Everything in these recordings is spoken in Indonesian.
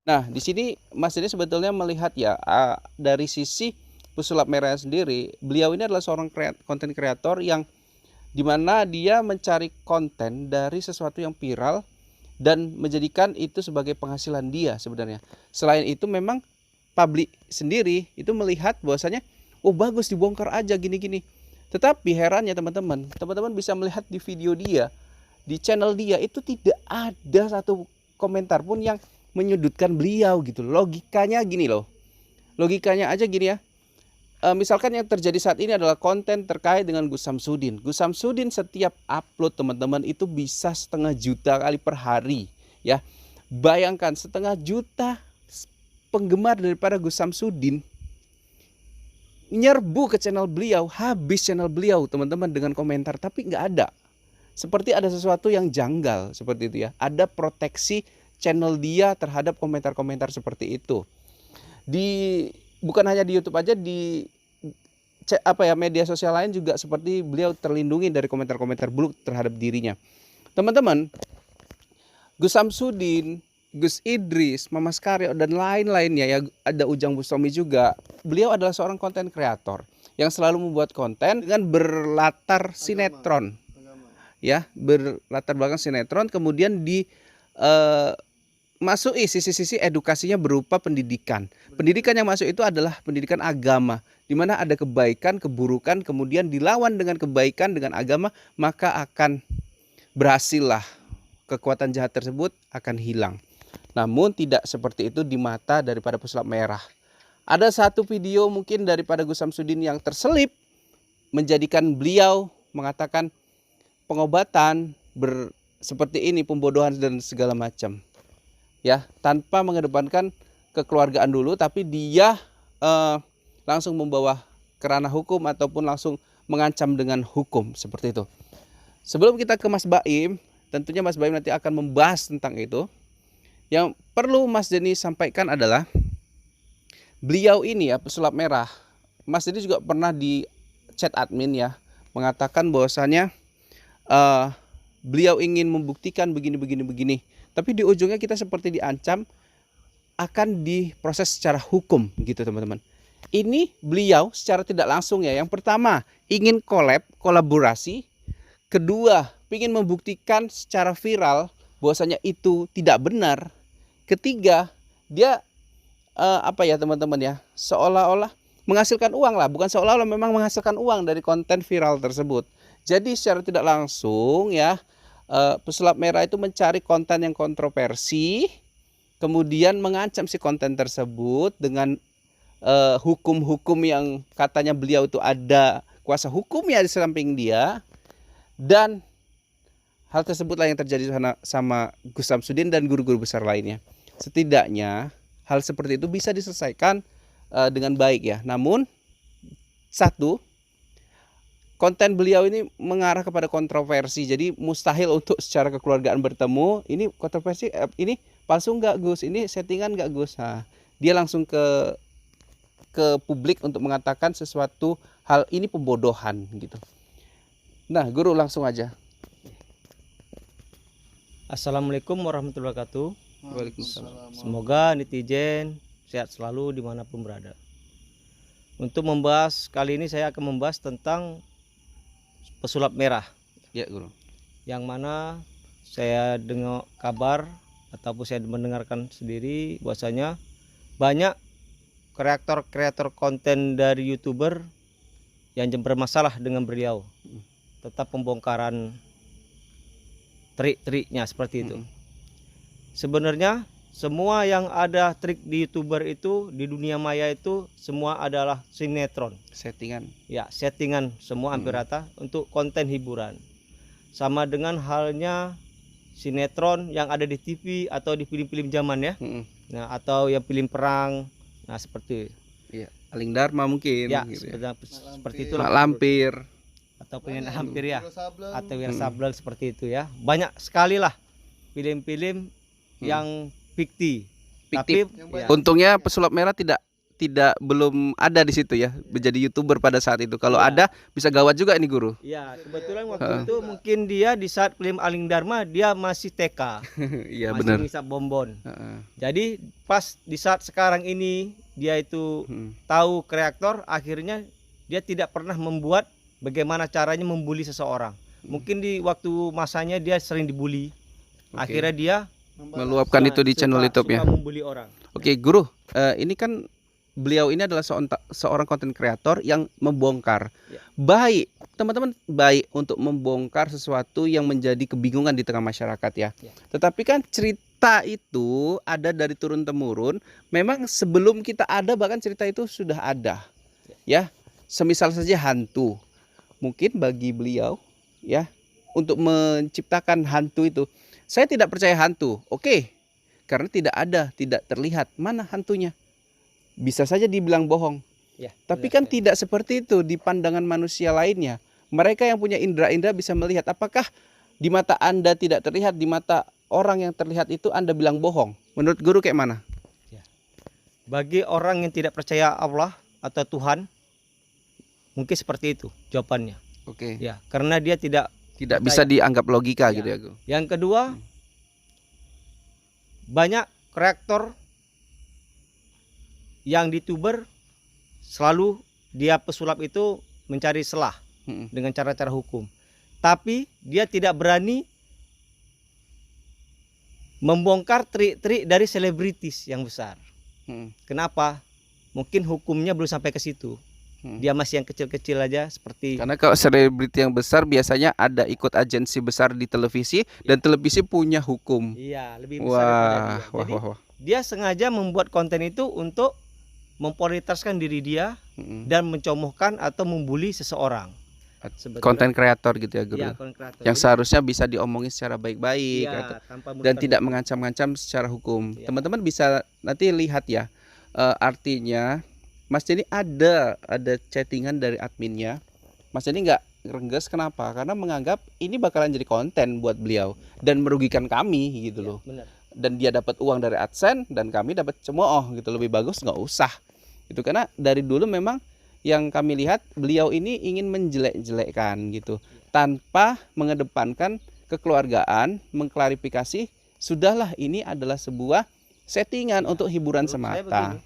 Nah, di sini Mas ini sebetulnya melihat ya, dari sisi pesulap merah sendiri, beliau ini adalah seorang konten kreator yang dimana dia mencari konten dari sesuatu yang viral dan menjadikan itu sebagai penghasilan dia sebenarnya. Selain itu memang publik sendiri itu melihat bahwasanya oh bagus dibongkar aja gini-gini. Tetapi herannya teman-teman bisa melihat di video dia, di channel dia itu tidak ada satu komentar pun yang menyudutkan beliau gitu. Logikanya gini loh. Logikanya aja gini ya. Misalkan yang terjadi saat ini adalah konten terkait dengan Gus Samsudin. Gus Samsudin setiap upload teman-teman itu bisa 1,5 juta kali per hari ya. Bayangkan 1,5 juta penggemar daripada Gus Samsudin nyerbu ke channel beliau, habis channel beliau teman-teman dengan komentar, tapi nggak ada. Seperti ada sesuatu yang janggal seperti itu ya. Ada proteksi channel dia terhadap komentar-komentar seperti itu. Bukan hanya di YouTube aja, di media sosial lain juga seperti beliau terlindungi dari komentar-komentar buruk terhadap dirinya. Teman-teman, Gus Samsudin, Gus Idris, Mamas Karyo dan lain-lainnya ya, ada Ujang Bustomi juga. Beliau adalah seorang konten kreator yang selalu membuat konten dengan berlatar sinetron. Ya, berlatar belakang sinetron, kemudian masuki sisi-sisi edukasinya berupa pendidikan. Pendidikan yang masuk itu adalah pendidikan agama, di mana ada kebaikan, keburukan, kemudian dilawan dengan kebaikan, dengan agama, maka akan berhasillah kekuatan jahat tersebut akan hilang. Namun tidak seperti itu di mata daripada pesulap merah. Ada satu video mungkin daripada Gus Samsudin yang terselip menjadikan beliau mengatakan pengobatan seperti ini, pembodohan dan segala macam. Ya, tanpa mengedepankan kekeluargaan dulu, tapi dia langsung membawa ke ranah hukum ataupun langsung mengancam dengan hukum seperti itu. Sebelum kita ke Mas Baim, tentunya Mas Baim nanti akan membahas tentang itu. Yang perlu Mas Denny sampaikan adalah beliau ini ya, pesulap merah. Mas Denny juga pernah di chat admin ya, mengatakan bahwasanya beliau ingin membuktikan begini. Tapi di ujungnya kita seperti diancam akan diproses secara hukum gitu teman-teman. Ini beliau secara tidak langsung ya. Yang pertama ingin kolaborasi. Kedua ingin membuktikan secara viral bahwasanya itu tidak benar. Ketiga dia teman-teman ya, seolah-olah menghasilkan uang lah. Bukan seolah-olah, memang menghasilkan uang dari konten viral tersebut. Jadi secara tidak langsung ya, pesulap merah itu mencari konten yang kontroversi, kemudian mengancam si konten tersebut dengan hukum-hukum yang katanya beliau itu ada kuasa hukumnya di samping dia. Dan hal tersebutlah yang terjadi sama Gus Samsudin dan guru-guru besar lainnya. Setidaknya hal seperti itu bisa diselesaikan dengan baik ya. Namun satu, konten beliau ini mengarah kepada kontroversi, jadi mustahil untuk secara kekeluargaan bertemu. Ini kontroversi, ini palsu nggak Gus, ini settingan nggak Gus. Nah, dia langsung ke publik untuk mengatakan sesuatu hal ini pembodohan gitu. Nah, guru langsung aja. Assalamualaikum warahmatullahi wabarakatuh. Waalaikumsalam. Semoga netizen sehat selalu dimanapun berada. Untuk membahas kali ini saya akan membahas tentang pesulap merah. Ya guru. Yang mana saya dengar kabar ataupun saya mendengarkan sendiri bahwasanya banyak kreator konten dari YouTuber yang bermasalah dengan beliau. Tetap pembongkaran trik-triknya seperti itu. Sebenarnya semua yang ada trik di YouTuber itu, di dunia maya itu semua adalah sinetron, Settingan. ya settingan semua hampir rata untuk konten hiburan. Sama dengan halnya sinetron yang ada di TV atau di film-film zaman ya. Nah, atau yang film perang. Nah, seperti Iya, Aling Dharma mungkin ya, gitu seperti itu Mak Lampir atau penyanyi hampir ya, atau Wira Sableng seperti itu ya. Banyak sekali lah film-film yang fiktif. Fiktif. Tapi ya, Untungnya pesulap merah tidak belum ada di situ ya menjadi YouTuber pada saat itu. Kalau Iya. ada bisa gawat juga ini guru. Ya, kebetulan waktu itu mungkin dia di saat film Aling Dharma dia masih TK, Iya masih benar. ngisap bonbon. Heeh. Jadi pas di saat sekarang ini dia itu tahu kreator, akhirnya dia tidak pernah membuat bagaimana caranya membuli seseorang. Mungkin di waktu masanya dia sering dibully. Oke. Akhirnya dia Meluapkan itu di channel YouTube ya. suka membuli orang. Oke, guru, ini kan beliau ini adalah seorang konten kreator yang membongkar. Ya. Baik, teman-teman, baik untuk membongkar sesuatu yang menjadi kebingungan di tengah masyarakat ya. Ya. Tetapi kan cerita itu ada dari turun temurun. Memang sebelum kita ada bahkan cerita itu sudah ada. Ya, semisal saja hantu. Mungkin bagi beliau ya untuk menciptakan hantu itu, saya tidak percaya hantu. Oke. Karena tidak ada, tidak terlihat mana hantunya. Bisa saja dibilang bohong. Ya, Tapi benar kan sekali. tidak seperti itu di pandangan manusia lainnya. Mereka yang punya indera-indera bisa melihat. Apakah di mata Anda tidak terlihat, di mata orang yang terlihat itu Anda bilang bohong? Menurut guru kayak mana? Bagi orang yang tidak percaya Allah atau Tuhan, mungkin seperti itu jawabannya. Oke. Ya, karena dia tidak. Tidak bisa dianggap logika Ya. gitu ya, guru. Yang kedua, banyak kreator yang dituber selalu dia pesulap itu mencari celah dengan cara-cara hukum. Tapi dia tidak berani membongkar trik-trik dari selebritis yang besar. Kenapa? Mungkin hukumnya belum sampai ke situ. Dia masih yang kecil-kecil aja seperti. Karena kalau selebriti yang besar biasanya ada ikut agensi besar di televisi dan televisi punya hukum. Iya, lebih besar daripada dia. Jadi, Wah. dia sengaja membuat konten itu untuk memprioritaskan diri dia dan mencomohkan atau membuli seseorang. Sebetulnya. Konten kreator gitu ya, guru. Iya, konten kreator. Yang Jadi, seharusnya bisa diomongin secara baik-baik iya, tanpa dan merugikan tidak hukum. mengancam-ngancam secara hukum. Iya. Teman-teman bisa nanti lihat ya. Artinya Mas Denny ada chattingan dari adminnya. Mas Denny nggak rengges, kenapa? Karena menganggap ini bakalan jadi konten buat beliau dan merugikan kami gitu Iya, loh. benar. Dan dia dapat uang dari AdSense dan kami dapat cemooh gitu. Lebih bagus nggak usah. Itu karena dari dulu memang yang kami lihat beliau ini ingin menjelek-jelekkan gitu tanpa mengedepankan kekeluargaan, mengklarifikasi sudahlah ini adalah sebuah settingan untuk hiburan Menurut saya semata. begini,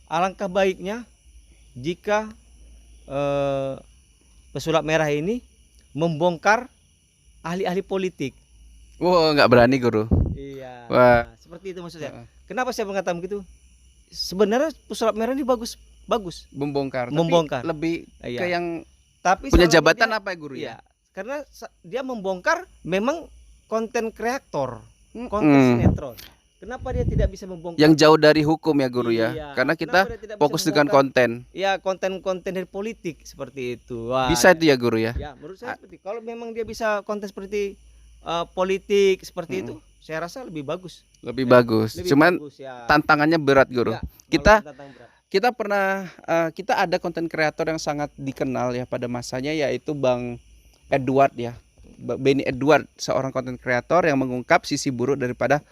alangkah baiknya jika pesulap merah ini membongkar ahli-ahli politik. Wow, nggak berani guru. Iya. Wah. Nah, seperti itu maksudnya. Kenapa saya mengatakan begitu? Sebenarnya pesulap merah ini bagus. Membongkar. Membongkar. Tapi lebih Iya. ke yang Tapi punya salahnya jabatan dia- apa ya guru ya? Iya. Karena dia membongkar memang konten kreator, Mm-mm. konten sinetron. Kenapa dia tidak bisa membongkar? Yang jauh dari hukum ya guru ya. Iya. Karena kita Kenapa dia tidak bisa fokus dengan membongkar? konten. Ya, konten-konten dari politik seperti itu. Wah, Bisa itu ya guru ya. Ya, menurut saya seperti kalau memang dia bisa konten seperti politik seperti itu, saya rasa lebih bagus. Lebih bagus. Lebih Cuman bagus, ya. tantangannya berat guru. Ya, Kita walaupun tantang berat. kita pernah kita ada konten kreator yang sangat dikenal ya pada masanya, yaitu Bang Edward ya. Benny Edward, seorang konten kreator yang mengungkap sisi buruk daripada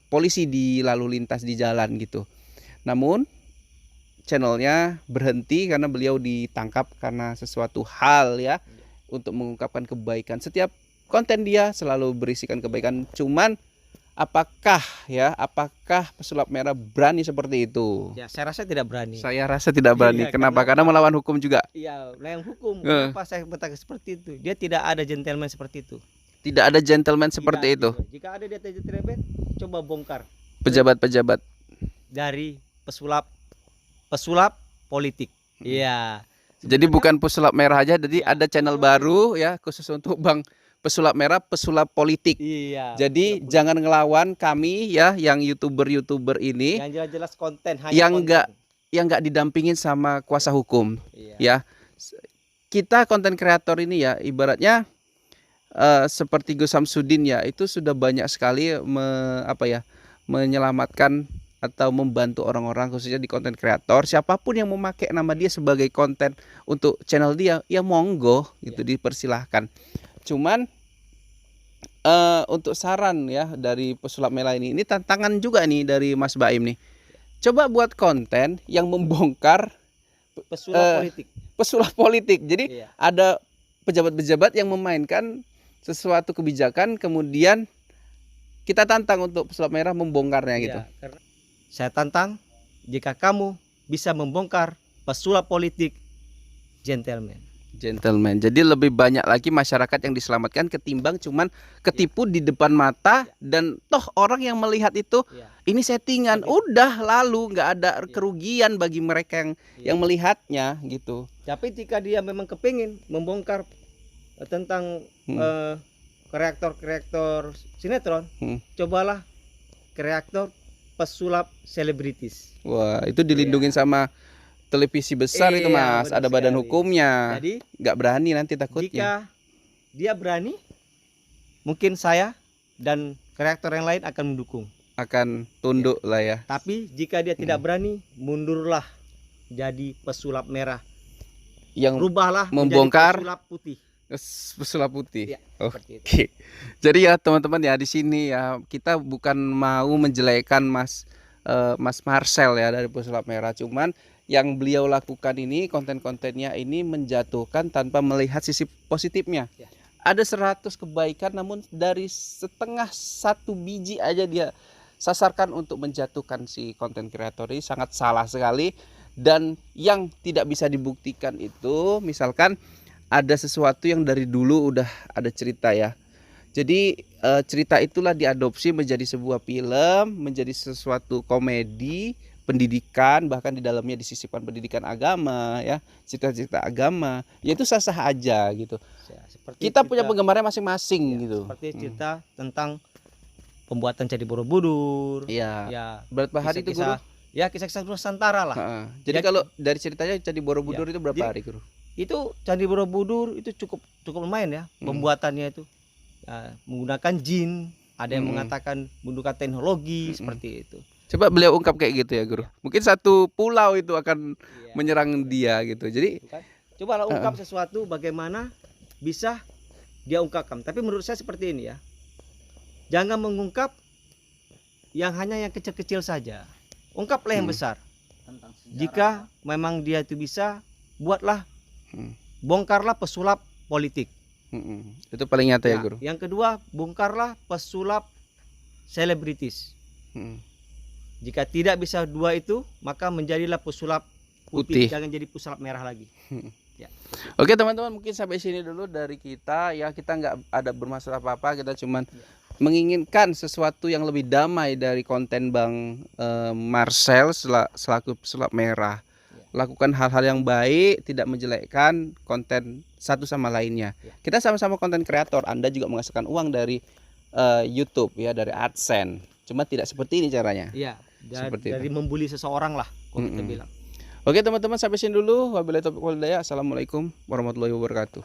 polisi di lalu lintas di jalan gitu. Namun channelnya berhenti karena beliau ditangkap karena sesuatu hal ya, untuk mengungkapkan kebaikan. Setiap konten dia selalu berisikan kebaikan. Cuman apakah pesulap merah berani seperti itu? Ya, saya rasa tidak berani. Saya rasa tidak berani. Iya, Kenapa? Karena kenapa? melawan hukum juga. Iya, yang hukum. Kenapa saya berkata seperti itu? Dia tidak ada gentleman seperti itu. Tidak ada gentleman seperti Tidak, itu. gitu. Jika ada dia gentleman, coba bongkar Pejabat-pejabat. dari pesulap politik. Iya. Jadi bukan pesulap merah aja, jadi Ya, ada channel baru ya khusus untuk Bang pesulap merah, pesulap politik. Iya. Jadi jangan ngelawan kami ya yang YouTuber ini yang jelas-jelas konten hanya yang konten. nggak didampingin sama kuasa hukum Iya. ya. Kita konten kreator ini ya ibaratnya seperti Gus Samsudin ya, itu sudah banyak sekali menyelamatkan atau membantu orang-orang khususnya di konten kreator. Siapapun yang memakai nama dia sebagai konten untuk channel dia, ya monggo gitu, dipersilahkan. Cuman untuk saran ya dari pesulap merah ini tantangan juga nih dari Mas Baim nih. coba buat konten yang membongkar Pesulap politik. pesulap politik. Jadi Iya. ada pejabat-pejabat yang memainkan sesuatu kebijakan, kemudian kita tantang untuk pesulap merah membongkarnya gitu. Iya, karena saya tantang jika kamu bisa membongkar pesulap politik, gentleman. Gentleman. Jadi lebih banyak lagi masyarakat yang diselamatkan ketimbang cuman ketipu di depan mata, dan toh orang yang melihat itu Iya. ini settingan, Tapi- udah lalu nggak ada kerugian bagi mereka yang melihatnya gitu. Tapi jika dia memang kepingin membongkar tentang kreator-kreator sinetron, cobalah kreator pesulap selebritis. Wah, itu dilindungin sama televisi besar itu Iya, Mas, benar ada badan sekali. hukumnya. Jadi Nggak berani nanti takutnya. jika dia berani, mungkin saya dan kreator yang lain akan mendukung. Akan tunduk lah ya. Tapi jika dia tidak berani, mundurlah jadi pesulap merah. Yang Rubahlah membongkar menjadi pesulap putih. pesulap putih. Iya, Oke. seperti itu. Jadi ya teman-teman ya, di sini ya kita bukan mau menjelekkan Mas Marcel ya dari pesulap merah, cuman yang beliau lakukan ini, konten-kontennya ini menjatuhkan tanpa melihat sisi positifnya. Ya. Ada 100 kebaikan, namun dari setengah satu biji aja dia sasarkan untuk menjatuhkan si konten kreator ini, sangat salah sekali. Dan yang tidak bisa dibuktikan itu, misalkan ada sesuatu yang dari dulu udah ada cerita ya. Jadi cerita itulah diadopsi menjadi sebuah film, menjadi sesuatu komedi, pendidikan, bahkan di dalamnya disisipkan pendidikan agama ya, cerita-cerita agama, ya itu sah-sah aja gitu. Ya, seperti Kita punya cerita- penggemarnya masing-masing ya, gitu. Seperti cerita tentang pembuatan Candi Borobudur. Iya. Ya, Berapa hari itu Guru? kisah-kisah Nusantara lah. Heeh. Jadi Ya, kalau dari ceritanya Candi Borobudur Ya, itu berapa jadi- hari Guru? Itu Candi Borobudur itu cukup lumayan ya pembuatannya itu. Ya, menggunakan jin, ada yang mengatakan menggunakan teknologi seperti itu. Coba beliau ungkap kayak gitu ya Guru. Mungkin satu pulau itu akan Iya. menyerang dia gitu. Jadi Kan? Cobalah ungkap sesuatu bagaimana bisa dia ungkapkan. Tapi menurut saya seperti ini ya. Jangan mengungkap yang hanya yang kecil-kecil saja. Ungkaplah yang besar. Jika memang dia itu bisa, buatlah, bongkarlah pesulap politik. itu paling nyata ya Ya, Guru. yang kedua, bongkarlah pesulap selebritis. Jika tidak bisa dua itu, maka menjadilah pesulap putih. Putih. Jangan jadi pesulap merah lagi. Oke teman-teman, mungkin sampai sini dulu dari kita ya. Kita nggak ada bermasalah apa-apa, kita cuman menginginkan sesuatu yang lebih damai dari konten Bang Marcel selaku pesulap merah. Lakukan hal-hal yang baik, tidak menjelekkan konten satu sama lainnya. Kita sama-sama konten kreator. Anda juga menghasilkan uang dari YouTube ya, dari AdSense. Cuma tidak seperti ini caranya. Iya, Seperti dari membuli seseorang lah, kalau kita bilang. Oke teman-teman, sampai sini dulu. Wabillahi taufiq wal hidayah. Assalamualaikum warahmatullahi wabarakatuh.